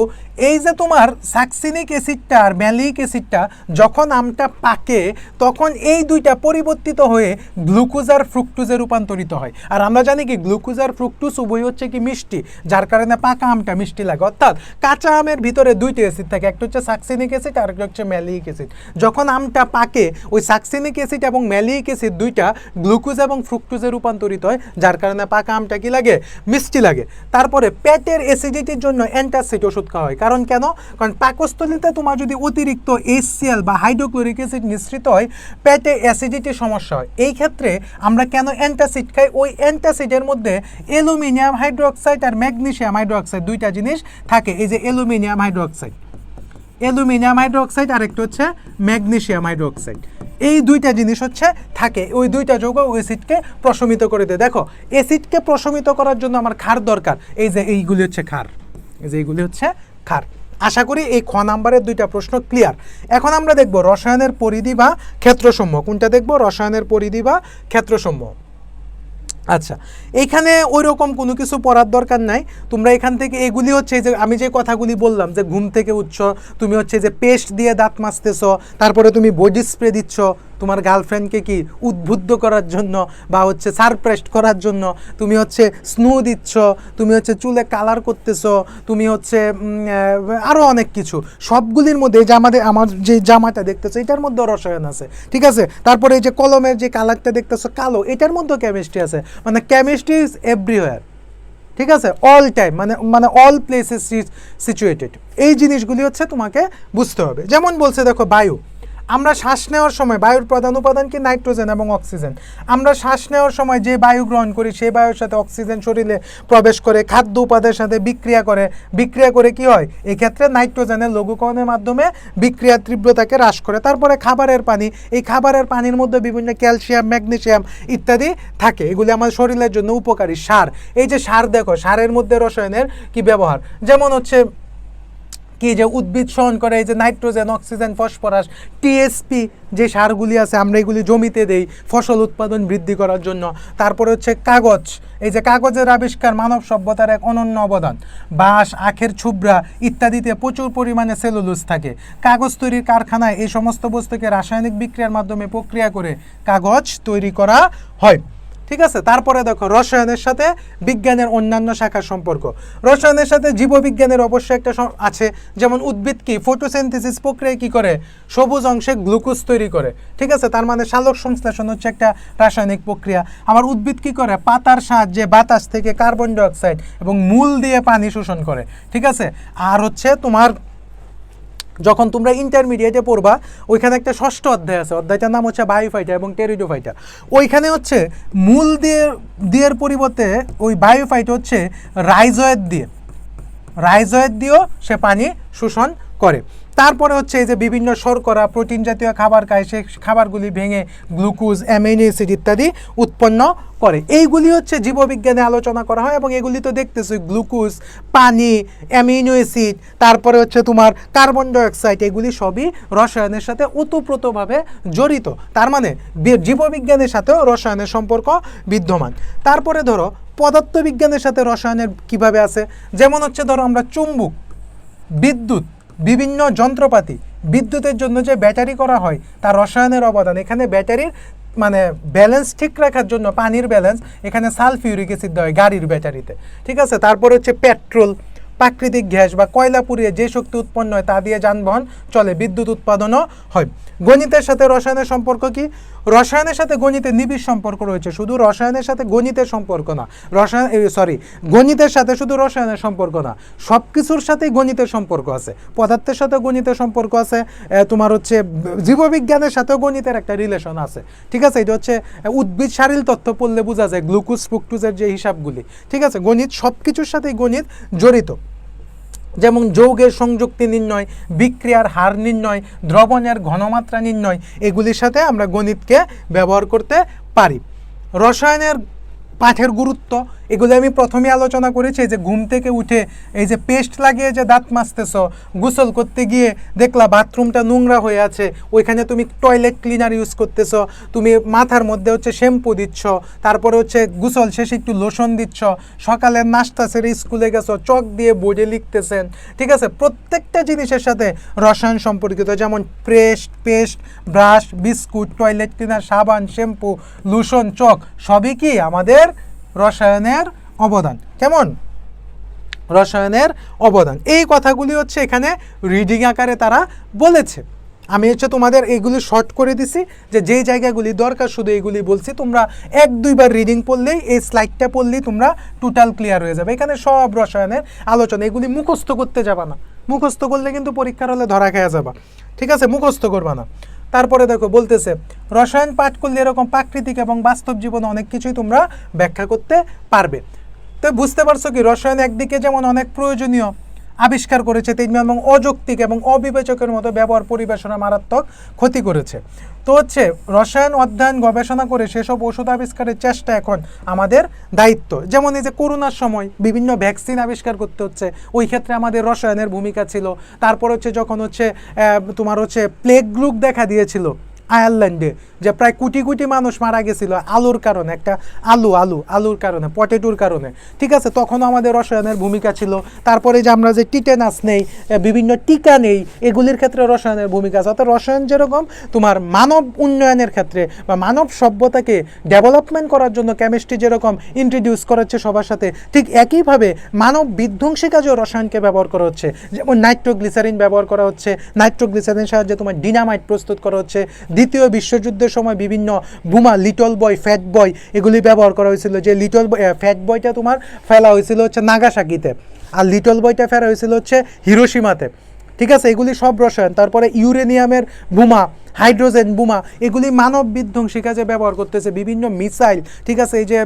এই যে তোমার সাকসিনিক অ্যাসিডটা আর ম্যালিক অ্যাসিডটা যখন আমটা পাকে, তখন এই দুইটা পরিবর্তিত হয়ে গ্লুকোজ আর ফ্রুক্টোজে রূপান্তরিত হয়। আর আমরা জানি কি গ্লুকোজ আর ফ্রুক্টোজ উভয় হচ্ছে কি মিষ্টি, যার কারণে পাকা আমটা মিষ্টি লাগে। অর্থাৎ কাঁচা আমের ভিতরে দুইটা অ্যাসিড থাকে, একটা হচ্ছে সাকসিনিক অ্যাসিড আর একটা হচ্ছে ম্যালিক অ্যাসিড। যখন আমটা পাকে, ওই সাকসিনিক অ্যাসিড এবং ম্যালিক অ্যাসিড দুইটা গ্লুকোজ এবং ফ্রুক্টোজে রূপান্তরিত হয়, যার কারণে পাকা আমটা কি লাগে? মিষ্টি লাগে। তারপরে পেটের অ্যাসিডিটির জন্য অ্যান্টাসিড ওষুধ খাওয়া হয়। কারণ কেন? কারণ পাকস্থলীতে তোমার যদি অতিরিক্ত HCl বা হাইড্রোক্লোরিক অ্যাসিড মিশ্রিত হয়, পেটে অ্যাসিডিটির সমস্যা হয়। এই ক্ষেত্রে আমরা কেন অ্যান্টাসিড খাই? ওই অ্যান্টাসিডের মধ্যে অ্যালুমিনিয়াম হাইড্রোক্সাইড আর ম্যাগনেসিয়াম হাইড্রোক্সাইড দুইটা জিনিস থাকে। এই যে অ্যালুমিনিয়াম হাইড্রোক্সাইড আর একটা হচ্ছে ম্যাগনেসিয়াম হাইড্রোক্সাইড, এই দুইটা জিনিস হচ্ছে থাকে। ওই দুইটা যৌগ অ্যাসিডকে প্রশমিত করে দেয়। দেখো, অ্যাসিডকে প্রশমিত করার জন্য আমার ক্ষার দরকার। এই যে এইগুলি হচ্ছে ক্ষার, এই যে এইগুলি হচ্ছে ক্ষার। আশা করি এই খ নাম্বারের দুইটা প্রশ্ন ক্লিয়ার। এখন আমরা দেখব রসায়নের পরিধি বা ক্ষেত্রসমূহ। কোনটা দেখব? রসায়নের পরিধি বা ক্ষেত্রসমূহ। আচ্ছা, এইখানে ওই রকম কোনো কিছু পড়ার দরকার নাই। তোমরা এখান থেকে এগুলি হচ্ছে যে আমি যে কথাগুলি বললাম যে ঘুম থেকে উঠছ, তুমি হচ্ছে যে পেস্ট দিয়ে দাঁত মাজতেছ, তারপরে তুমি বডি স্প্রে দিচ্ছ তোমার গার্লফ্রেন্ডকে কি উদ্বুদ্ধ করার জন্য বা হচ্ছে সারপ্রাইজ করার জন্য, তুমি হচ্ছে স্নো দিচ্ছ, তুমি হচ্ছে চুলে কালার করতেছ, তুমি হচ্ছে আরও অনেক কিছু। সবগুলির মধ্যে এই যে আমার যে জামাটা দেখতেছো এটার মধ্যে রসায়ন আছে, ঠিক আছে। তারপরে এই যে কলমের যে কালারটা দেখতেছো কালো, এটার মধ্যেও কেমিস্ট্রি আছে। মানে কেমিস্ট্রি ইজ এভরিওয়্যার, ঠিক আছে, অল টাইম, মানে অল প্লেসেস সিচুয়েটেড। এই জিনিসগুলি হচ্ছে তোমাকে বুঝতে হবে। যেমন বলছে দেখো বায়ু, আমরা শ্বাস নেওয়ার সময় বায়ুর প্রধান উপাদান কি? নাইট্রোজেন এবং অক্সিজেন। আমরা শ্বাস নেওয়ার সময় যে বায়ু গ্রহণ করি সেই বায়ুর সাথে অক্সিজেন শরীরে প্রবেশ করে খাদ্য উপাদানের সাথে বিক্রিয়া করে কি হয়? এই ক্ষেত্রে নাইট্রোজেনের লঘুকরণের মাধ্যমে বিক্রিয়ার তীব্রতাকে হ্রাস করে। তারপরে খাবারের পানি, এই খাবারের পানির মধ্যে বিভিন্ন ক্যালসিয়াম, ম্যাগনেসিয়াম ইত্যাদি থাকে, এগুলি আমাদের শরীরের জন্য উপকারী। সার, এই যে সার দেখো, সারের মধ্যে রসায়নের কি ব্যবহার, যেমন হচ্ছে কি যে উদ্ভিদ শোষণ করে এই যে নাইট্রোজেন, অক্সিজেন, ফসফরাস, টিএসপি যে সারগুলি আছে আমরা এগুলি জমিতে দেই ফসল উৎপাদন বৃদ্ধি করার জন্য। তারপরে হচ্ছে কাগজ, এই যে কাগজের আবিষ্কার মানব সভ্যতার এক অনন্য অবদান। বাঁশ, আখের ছুবড়া ইত্যাদিতে প্রচুর পরিমাণে সেলুলোজ থাকে। কাগজ তৈরির কারখানায় এই সমস্ত বস্তুকে রাসায়নিক বিক্রিয়ার মাধ্যমে প্রক্রিয়া করে কাগজ তৈরি করা হয়, ঠিক আছে। তারপরে দেখো রসায়নের সাথে বিজ্ঞানের অন্যান্য শাখার সম্পর্ক। রসায়নের সাথে জীববিজ্ঞানের অবশ্যই একটা আছে, যেমন উদ্ভিদ কি ফটোসিনথেসিস প্রক্রিয়ায় কি করে? সবুজ অংশে গ্লুকোজ তৈরি করে, ঠিক আছে। তার মানে সালোক সংশ্লেষণ হচ্ছে একটা রাসায়নিক প্রক্রিয়া। আবার উদ্ভিদ কি করে? পাতার সাহায্যে বাতাস থেকে কার্বন ডাইঅক্সাইড এবং মূল দিয়ে পানি শোষণ করে, ঠিক আছে। আর হচ্ছে তোমার যখন তোমরা ইন্টারমিডিয়েটে পড়বা ওইখানে একটা ষষ্ঠ অধ্যায় আছে, অধ্যায়টার নাম হচ্ছে বায়োফাইটা এবং টেরিডোফাইটা। ওইখানে হচ্ছে মূল দিয়ের পরিবর্তে ওই বায়োফাইট হচ্ছে রাইজয়েড দিয়েও সে পানি শোষণ করে। তারপরে হচ্ছে এই যে বিভিন্ন শর্করা, প্রোটিন জাতীয় খাবার খায়, সেই খাবারগুলি ভেঙে গ্লুকোজ, অ্যামিনো অ্যাসিড ইত্যাদি উৎপন্ন করে। এইগুলি হচ্ছে জীববিজ্ঞানে আলোচনা করা হয় এবং এগুলি তো দেখতেছি গ্লুকোজ, পানি, অ্যামিনো অ্যাসিড, তারপরে হচ্ছে তোমার কার্বন ডাইঅক্সাইড, এগুলি সবই রসায়নের সাথে ওতপ্রোতভাবে জড়িত। তার মানে জীববিজ্ঞানের সাথেও রসায়নের সম্পর্ক বিদ্যমান। তারপরে ধরো পদার্থবিজ্ঞানের সাথে রসায়নের কিভাবে আছে, যেমন হচ্ছে ধরো আমরা চুম্বক, বিদ্যুৎ, বিভিন্ন যন্ত্রপাতি, বিদ্যুতের জন্য যে ব্যাটারি করা হয় তার রসায়নের অবদান। এখানে ব্যাটারির মানে ব্যালেন্স ঠিক রাখার জন্য পানির ব্যালেন্স এখানে সালফিউরিক অ্যাসিড দেওয়া হয় গাড়ির ব্যাটারিতে, ঠিক আছে। তারপরে হচ্ছে পেট্রোল, প্রাকৃতিক গ্যাস বা কয়লা পুড়িয়ে যে শক্তি উৎপন্ন হয় তা দিয়ে যানবাহন চলে, বিদ্যুৎ উৎপাদনও হয়। গণিতের সাথে রসায়নের সম্পর্ক কি? রসায়নের সাথে গণিতের নিবিড় সম্পর্ক রয়েছে। শুধু রসায়নের সাথে গণিতের সম্পর্ক না, গণিতের সাথে শুধু রসায়নের সম্পর্ক না, সব কিছুর সাথেই গণিতের সম্পর্ক আছে। পদার্থের সাথেও গণিতের সম্পর্ক আছে, তোমার হচ্ছে জীববিজ্ঞানের সাথেও গণিতের একটা রিলেশন আছে, ঠিক আছে। এটা হচ্ছে উদ্ভিদ শারীর তথ্য পড়লে বোঝা যায়, গ্লুকোজ ফ্রুক্টোজের যে হিসাবগুলি, ঠিক আছে। গণিত সব কিছুর সাথেই গণিত জড়িত। যেমন যৌগের সংযুক্তি নির্ণয়, বিক্রিয়ার হার নির্ণয়, দ্রবণের ঘনমাত্রা নির্ণয়, এগুলির সাথে আমরা গণিতকে ব্যবহার করতে পারি। রসায়নের পাঠের গুরুত্ব এগুলো আমি প্রথমে আলোচনা করেছি। যে ঘুম থেকে উঠে এই যে পেস্ট লাগিয়ে যে দাঁত মাজতেছ, গোসল করতে গিয়ে দেখলা বাথরুমটা নোংরা হয়ে আছে, ওইখানে তুমি টয়লেট ক্লিনার ইউজ করতেছ, তুমি মাথার মধ্যে হচ্ছে শ্যাম্পু দিচ্ছ, তারপরে হচ্ছে গোসল শেষে একটু লোশন দিচ্ছ, সকালের নাস্তা সেরে স্কুলে গেছো, চক দিয়ে বোর্ডে লিখতেছেন, ঠিক আছে। প্রত্যেকটা জিনিসের সাথে রসায়ন সম্পর্কিত, যেমন paste, brush, biscuit, toilet cleaner, সাবান, শ্যাম্পু, লোশন, চক, সবই কি আমাদের রসায়নের অবদান। কেমন? রসায়নের অবদান। এই কথাগুলি হচ্ছে এখানে রিডিং আকারে তারা বলেছে। আমি হচ্ছে তোমাদের এইগুলি শর্ট করে দিছি, যে যেই জায়গাগুলি দরকার শুধু এইগুলি বলছি। তোমরা 1-2বার রিডিং পড়লেই, এই স্লাইডটা পড়লেই তোমরা টোটাল ক্লিয়ার হয়ে যাবে। এখানে সব রসায়নের আলোচনা, এগুলি মুখস্থ করতে যাবা না, মুখস্থ করলে কিন্তু পরীক্ষার হলে ধরা খেয়ে যাবা, ঠিক আছে, মুখস্থ করবা না। তারপরে দেখো বলতেছে রসায়ন পাঠ করলে এরকম প্রাকৃতিক এবং বাস্তব জীবনে অনেক কিছুই তোমরা ব্যাখ্যা করতে পারবে। তো বুঝতে পারছো কি রসায়ন একদিকে যেমন অনেক প্রয়োজনীয়, আবিষ্কার করেছে তেমনি এবং অযৌক্তিক এবং অবিবেচকের মতো ব্যবহার পরিবেশনা মারাত্মক ক্ষতি করেছে। তো হচ্ছে রসায়ন অধ্যয়ন গবেষণা করে সেসব ওষুধ আবিষ্কারের চেষ্টা এখন আমাদের দায়িত্ব। যেমন এই যে করোনার সময় বিভিন্ন ভ্যাকসিন আবিষ্কার করতে হচ্ছে, ওই ক্ষেত্রে আমাদের রসায়নের ভূমিকা ছিল। তারপর হচ্ছে যখন হচ্ছে তোমার হচ্ছে প্লেগ রোগ দেখা দিয়েছিল আয়ারল্যান্ডে, যে প্রায় কোটি কোটি মানুষ মারা গেছিল আলুর কারণে, একটা আলুর কারণে, পটেটোর কারণে, ঠিক আছে, তখনও আমাদের রসায়নের ভূমিকা ছিল। তারপরে যে আমরা যে টিটেনাস নেই, বিভিন্ন টিকা নেই, এগুলির ক্ষেত্রে রসায়নের ভূমিকা আছে। অর্থাৎ রসায়ন যেরকম তোমার মানব উন্নয়নের ক্ষেত্রে বা মানব সভ্যতাকে ডেভেলপমেন্ট করার জন্য কেমিস্ট্রি যেরকম ইন্ট্রোডিউস করাচ্ছে সবার সাথে, ঠিক একইভাবে মানব বিধ্বংসী কাজেও রসায়নকে ব্যবহার করা হচ্ছে। যেমন নাইট্রোগ্লিসারিন ব্যবহার করা হচ্ছে, নাইট্রোগ্লিসারিনের সাহায্যে তোমার ডিনামাইট প্রস্তুত করা হচ্ছে। দ্বিতীয় বিশ্বযুদ্ধের সময় বিভিন্ন বোমা, লিটল বয়, ফ্যাট বয়, এগুলি ব্যবহার করা হয়েছিল। যে লিটল ফ্যাট বয়টা তোমার ফেলা হয়েছিল হচ্ছে নাগাসাকিতে, আর লিটল বয়টা ফেলা হয়েছিল হচ্ছে হিরোশিমাতে, ঠিক আছে, এগুলি সব রসায়ন। তারপরে ইউরেনিয়ামের বোমা, হাইড্রোজেন বোমা, এগুলি মানব বিধ্বংসী কাজে ব্যবহার করতেছে। বিভিন্ন মিসাইল, ঠিক আছে, এই যে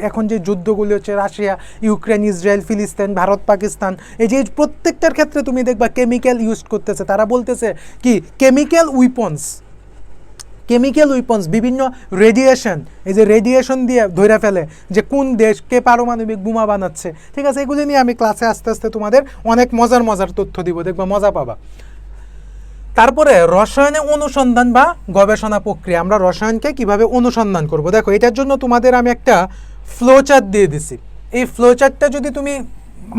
এখন যে যুদ্ধগুলি হচ্ছে রাশিয়া, ইউক্রেন, ইসরায়েল, ফিলিস্তিন, ভারত, পাকিস্তান, এই যে প্রত্যেকটার ক্ষেত্রে তুমি দেখবা কেমিক্যাল ইউজ করতেছে। তারা বলতেছে কি কেমিক্যাল উইপন্স, বিভিন্ন রেডিয়েশন, এই যে রেডিয়েশন দিয়ে ধরে ফেলে যে কোন দেশ কে পারমাণবিক বোমা বানাচ্ছে, ঠিক আছে। এগুলি নিয়ে আমি ক্লাসে আস্তে আস্তে তোমাদের অনেক মজার তথ্য দিব, দেখবা মজা পাবা। তারপরে রসায়নে অনুসন্ধান বা গবেষণা প্রক্রিয়া, আমরা রসায়নকে কিভাবে অনুসন্ধান করব। দেখো, এটার জন্য তোমাদের আমি একটা ফ্লোচার্ট দিয়ে দিছি। এই ফ্লোচার্টটা যদি তুমি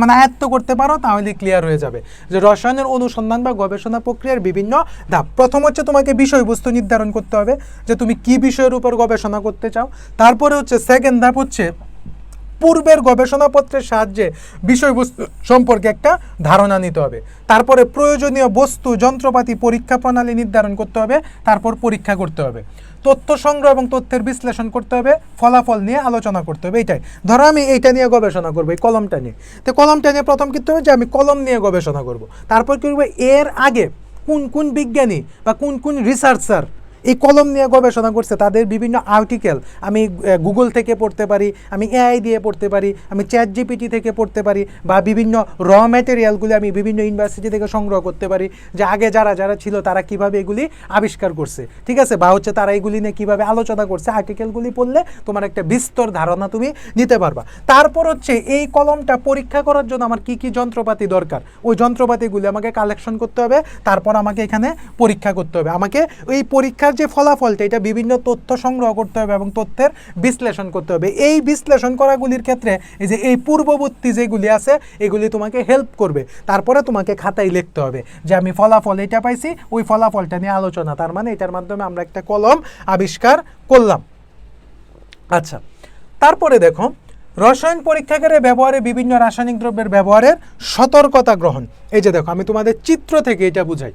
মানে আয়ত্ত করতে পারো তাহলে ক্লিয়ার হয়ে যাবে যে রসায়নের অনুসন্ধান বা গবেষণা প্রক্রিয়ার বিভিন্ন ধাপ। প্রথম হচ্ছে তোমাকে বিষয়বস্তু নির্ধারণ করতে হবে যে তুমি কি বিষয়ের উপর গবেষণা করতে চাও। তারপরে হচ্ছে সেকেন্ড ধাপ হচ্ছে পূর্বের গবেষণাপত্রের সাহায্যে বিষয়বস্তু সম্পর্কে একটা ধারণা নিতে হবে। তারপরে প্রয়োজনীয় বস্তু, যন্ত্রপাতি, পরীক্ষা প্রণালী নির্ধারণ করতে হবে, তারপর পরীক্ষা করতে হবে। তথ্য সংগ্রহ এবং তথ্যের বিশ্লেষণ করতে হবে, ফলাফল নিয়ে আলোচনা করতে হবে। এইটাই ধরো আমি এইটা নিয়ে গবেষণা করবো, এই কলমটা নিয়ে, তো কলমটা নিয়ে প্রথম করতে হবে যে আমি কলম নিয়ে গবেষণা করব। তারপর কি করবো, এর আগে কোন বিজ্ঞানী বা কোন রিসার্চার এই কলম নিয়ে গবেষণা করছে, তাদের বিভিন্ন আর্টিকেল আমি গুগল থেকে পড়তে পারি, আমি এআই দিয়ে পড়তে পারি, আমি চ্যাটজিপিটি থেকে পড়তে পারি, বা বিভিন্ন র ম্যাটেরিয়ালগুলি আমি বিভিন্ন ইউনিভার্সিটি থেকে সংগ্রহ করতে পারি, যে আগে যারা ছিল তারা কিভাবে এগুলি আবিষ্কার করছে, ঠিক আছে, বা হচ্ছে তারা এগুলি নিয়ে কীভাবে আলোচনা করছে। আর্টিকেলগুলি পড়লে তোমার একটা বিস্তর ধারণা তুমি নিতে পারবা। তারপর হচ্ছে এই কলমটা পরীক্ষা করার জন্য আমার কি যন্ত্রপাতি দরকার, ওই যন্ত্রপাতিগুলি আমাকে কালেকশন করতে হবে, তারপর আমাকে এখানে পরীক্ষা করতে হবে। আমাকে এই পরীক্ষার যে ফলাফলটা, এটা বিভিন্ন তথ্য সংগ্রহ করতে হবে এবং তথ্যের বিশ্লেষণ করতে হবে। এই বিশ্লেষণ করাগুলির ক্ষেত্রে এই যে এই পূর্ববর্তী যেগুলি আছে এগুলি তোমাকে হেল্প করবে। তারপরে তোমাকে খাতায় লিখতে হবে যে আমি ফলাফল এটা পাইছি, ওই ফলাফলটা নিয়ে আলোচনা, তার মানে এটার মাধ্যমে আমরা একটা কলম আবিষ্কার করলাম। আচ্ছা, তারপরে দেখো রসায়ন পরীক্ষাগারে ব্যবহারে বিভিন্ন রাসায়নিক দ্রব্যের ব্যবহারের সতর্কতা গ্রহণ। এই যে দেখো আমি তোমাদের চিত্র থেকে এটা বুঝাই,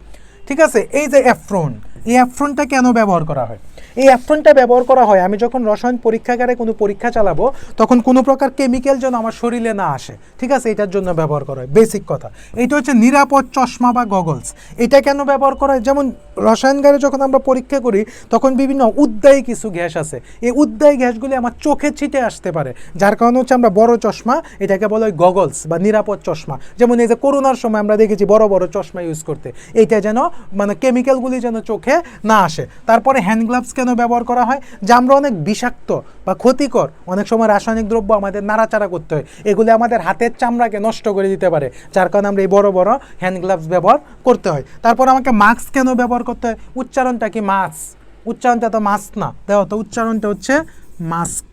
ঠিক আছে। এই যে অ্যাফ্রন, এই অ্যাফ্রনটা কেন ব্যবহার করা হয়? এই অ্যাফ্রনটা ব্যবহার করা হয় আমি যখন রসায়ন পরীক্ষাগারে কোনো পরীক্ষা চালাবো তখন কোনো প্রকার কেমিক্যাল যেন আমার শরীরে না আসে, ঠিক আছে, এটার জন্য ব্যবহার করা হয়। বেসিক কথা, এটা হচ্ছে নিরাপদ চশমা বা গগলস। এটা কেন ব্যবহার করা হয়? যেমন রসায়নগারে যখন আমরা পরীক্ষা করি তখন বিভিন্ন উদ্দায়ী কিছু গ্যাস আছে, এই উদ্দায়ী গ্যাসগুলি আমার চোখে ছিটে আসতে পারে, যার কারণে হচ্ছে আমরা বড় চশমা, এটাকে বলা হয় গগলস বা নিরাপদ চশমা। যেমন এই যে করোনার সময় আমরা দেখেছি বড় চশমা ইউজ করতে, এইটা যেন মানে কেমিক্যালগুলি যেন চোখে না আসে। তারপরে হ্যান্ড গ্লাভস কেন ব্যবহার করা হয়? যে আমরা অনেক বিষাক্ত বা ক্ষতিকর অনেক সময় রাসায়নিক দ্রব্য আমাদের নাড়াচাড়া করতে হয়, এগুলি আমাদের হাতের চামড়াকে নষ্ট করে দিতে পারে, যার কারণে আমরা এই বড় হ্যান্ড গ্লাভস ব্যবহার করতে হয়। তারপর আমাকে মাস্ক কেন ব্যবহার করতে হয়? উচ্চারণটা কি মাস্ক? উচ্চারণটা তো মাস্ক না, দেখো তো উচ্চারণটা হচ্ছে মাস্ক,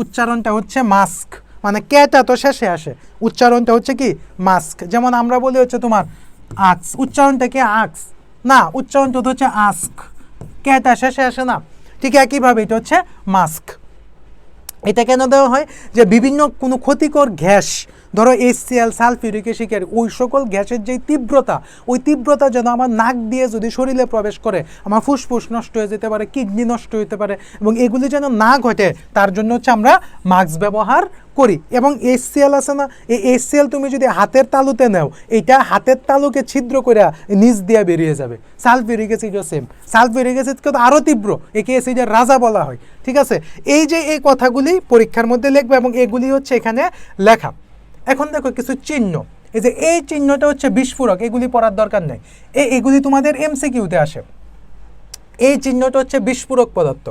উচ্চারণটা হচ্ছে মাস্ক, মানে কেটা তো শেষে আসে, উচ্চারণটা হচ্ছে কি মাস্ক। যেমন আমরা বলি হচ্ছে তোমার আক্স, উচ্চারণটা কি আক্স না, উচ্চারণটা তো হচ্ছে আস্ক, কেটা শেষে আসে না, ঠিক একইভাবে এটা হচ্ছে মাস্ক। এটা কেন দেওয়া হয়? যে বিভিন্ন কোনো ক্ষতিকর গ্যাস, ধরো HCl, সালফিউরিক অ্যাসিড, ওই সকল গ্যাসের যে তীব্রতা, ওই তীব্রতা যেন আমার নাক দিয়ে যদি শরীরে প্রবেশ করে আমার ফুসফুস নষ্ট হয়ে যেতে পারে, কিডনি নষ্ট হতে পারে, এবং এগুলি যেন না ঘটে তার জন্য হচ্ছে আমরা মাস্ক ব্যবহার করি। এবং HCl আছে না, এই HCl তুমি যদি হাতের তালুতে নাও, এইটা হাতের তালুকে ছিদ্র করে নিচ দিয়ে বেরিয়ে যাবে। সালফিউরিক অ্যাসিডও সেম, সালফিউরিক অ্যাসিডকে তো আরও তীব্র, একে অ্যাসিডের রাজা বলা হয়, ঠিক আছে। এই যে এই কথাগুলি পরীক্ষার মধ্যে লিখবে এবং এগুলি হচ্ছে এখানে লেখা। এখন দেখো কিছু চিহ্ন, এই যে এই চিহ্নটা হচ্ছে বিস্ফোরক, এগুলি পড়ার দরকার নেই, এগুলি তোমাদের এমসিকিউতে আসে। এই চিহ্নটা হচ্ছে বিস্ফোরক পদার্থ,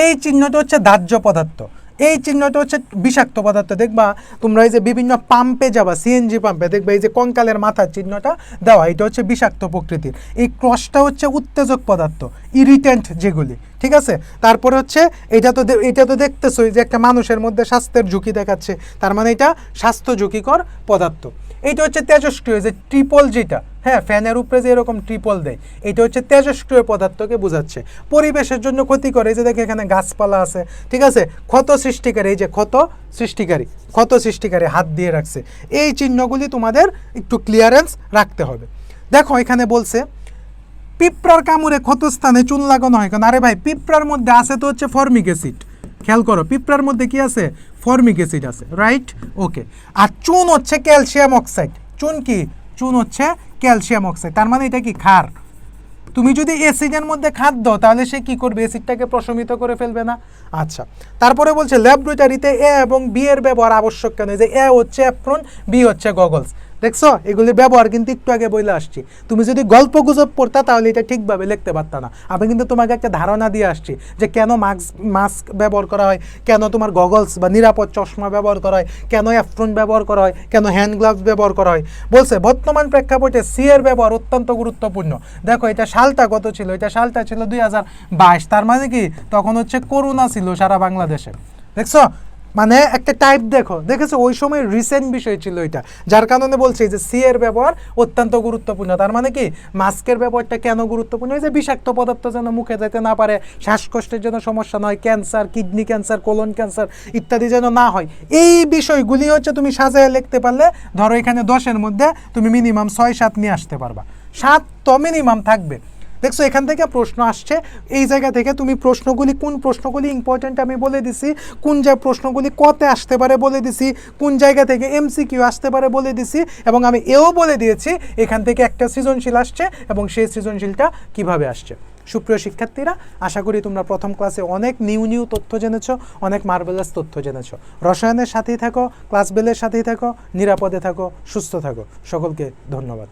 এই চিহ্নটা হচ্ছে দাহ্য পদার্থ, এই চিহ্নটা হচ্ছে বিষাক্ত পদার্থ। দেখবা তোমরা এই যে বিভিন্ন পাম্পে যাবা, সিএনজি পাম্পে দেখবা এই যে কঙ্কালের মাথার চিহ্নটা দেওয়া, এটা হচ্ছে বিষাক্ত প্রকৃতির। এই ক্রসটা হচ্ছে উত্তেজক পদার্থ, ইরিটেন্ট যেগুলি, ঠিক আছে। তারপরে হচ্ছে এটা তো দেখতেছোই যে একটা মানুষের মধ্যে স্বাস্থ্যের ঝুঁকি দেখাচ্ছে, তার মানে এটা স্বাস্থ্য ঝুঁকিকর পদার্থ। এইটা হচ্ছে তেজস্ক্রিয়, যে ট্রিপল যেটা, হ্যাঁ ফ্যানের উপরে যে এরকম ট্রিপল দেয়, এটা হচ্ছে তেজস্ক্রিয় পদার্থকে বোঝাচ্ছে। পরিবেশের জন্য ক্ষতিকর, এই যে দেখে এখানে গাছপালা আছে, ঠিক আছে। ক্ষত সৃষ্টিকারী, এই যে ক্ষত সৃষ্টিকারী হাত দিয়ে রাখছে। এই চিহ্নগুলি তোমাদের একটু ক্লিয়ারেন্স রাখতে হবে। দেখো এখানে বলছে পিঁপড়ার কামড়ে ক্ষতস্থানে চুন লাগানো হয় কেন? আরে ভাই, পিঁপড়ার মধ্যে আছে তো হচ্ছে ফর্মিক অ্যাসিড, খেয়াল করো পিঁপড়ার মধ্যে কি আছে? ফর্মিক অ্যাসিড আছে, রাইট, ওকে। আর চুন হচ্ছে ক্যালসিয়াম অক্সাইড। চুন কি? চুন হচ্ছে ক্যালসিয়াম অক্সাইড, তার মানে এটা কি ক্ষার। তুমি যদি অ্যাসিডের মধ্যে খাদ দাও তাহলে সে কি করবে? অ্যাসিডটাকে প্রশমিত করে ফেলবে না? আচ্ছা, তারপরে বলছে ল্যাবরেটরিতে এ এবং বি এর ব্যবহার আবশ্যক কেন? যে এ হচ্ছে অ্যাপ্রন, বি হচ্ছে গগলস। দেখছো এগুলির ব্যবহার কিন্তু একটু আগে বলে আসছি। তুমি যদি গল্প গুজব পড়তা তাহলে এটা ঠিকভাবে লিখতে পারতা না। আমি কিন্তু তোমাকে একটা ধারণা দিয়ে আসছি যে কেন মাস্ক ব্যবহার করা হয়, কেন তোমার গগলস বা নিরাপদ চশমা ব্যবহার করা হয়, কেন অ্যাপ্রন ব্যবহার করা হয়, কেন হ্যান্ড গ্লাভস ব্যবহার করা হয়। বলছে বর্তমান প্রেক্ষাপটে সি এর ব্যবহার অত্যন্ত গুরুত্বপূর্ণ। দেখো এটা সালটা কত ছিল? এটা সালটা ছিল 2022, তার মানে কি তখন হচ্ছে করোনা ছিল সারা বাংলাদেশে। দেখছো মানে একটা টাইপ দেখেছো ওই সময় রিসেন্ট বিষয় ছিল এটা, যার কারণে বলছে যে সি এর ব্যবহার অত্যন্ত গুরুত্বপূর্ণ। তার মানে কি মাস্কের ব্যবহারটা কেন গুরুত্বপূর্ণ? এই যে বিষাক্ত পদার্থ যেন মুখে যেতে না পারে, শ্বাসকষ্টের যেন সমস্যা নয়, cancer, kidney cancer, colon cancer ইত্যাদি যেন না হয়। এই বিষয়গুলি হচ্ছে তুমি সাজায় লিখতে পারলে, ধরো এখানে 10-এর মধ্যে তুমি মিনিমাম 6-7 নিয়ে আসতে পারবা, 7 তো মিনিমাম থাকবে। দেখছো এখান থেকে প্রশ্ন আসছে, এই জায়গা থেকে তুমি প্রশ্নগুলি, কোন প্রশ্নগুলি ইম্পর্টেন্ট আমি বলে দিছি, কোন যে প্রশ্নগুলি কতে আসতে পারে বলে দিছি, কোন জায়গা থেকে এমসিকিউ আসতে পারে বলে দিছি, এবং আমি এও বলে দিয়েছি এখান থেকে একটা সৃজনশীল আসছে এবং সেই সৃজনশীলটা কিভাবে আসছে। সুপ্রিয় শিক্ষার্থীরা, আশা করি তোমরা প্রথম ক্লাসে অনেক নিউ তথ্য জেনেছো, অনেক মার্ভেলাস তথ্য জেনেছো। রসায়নের সাথেই থাকো, ক্লাস বেলের সাথেই থাকো, নিরাপদে থাকো, সুস্থ থাকো। সকলকে ধন্যবাদ।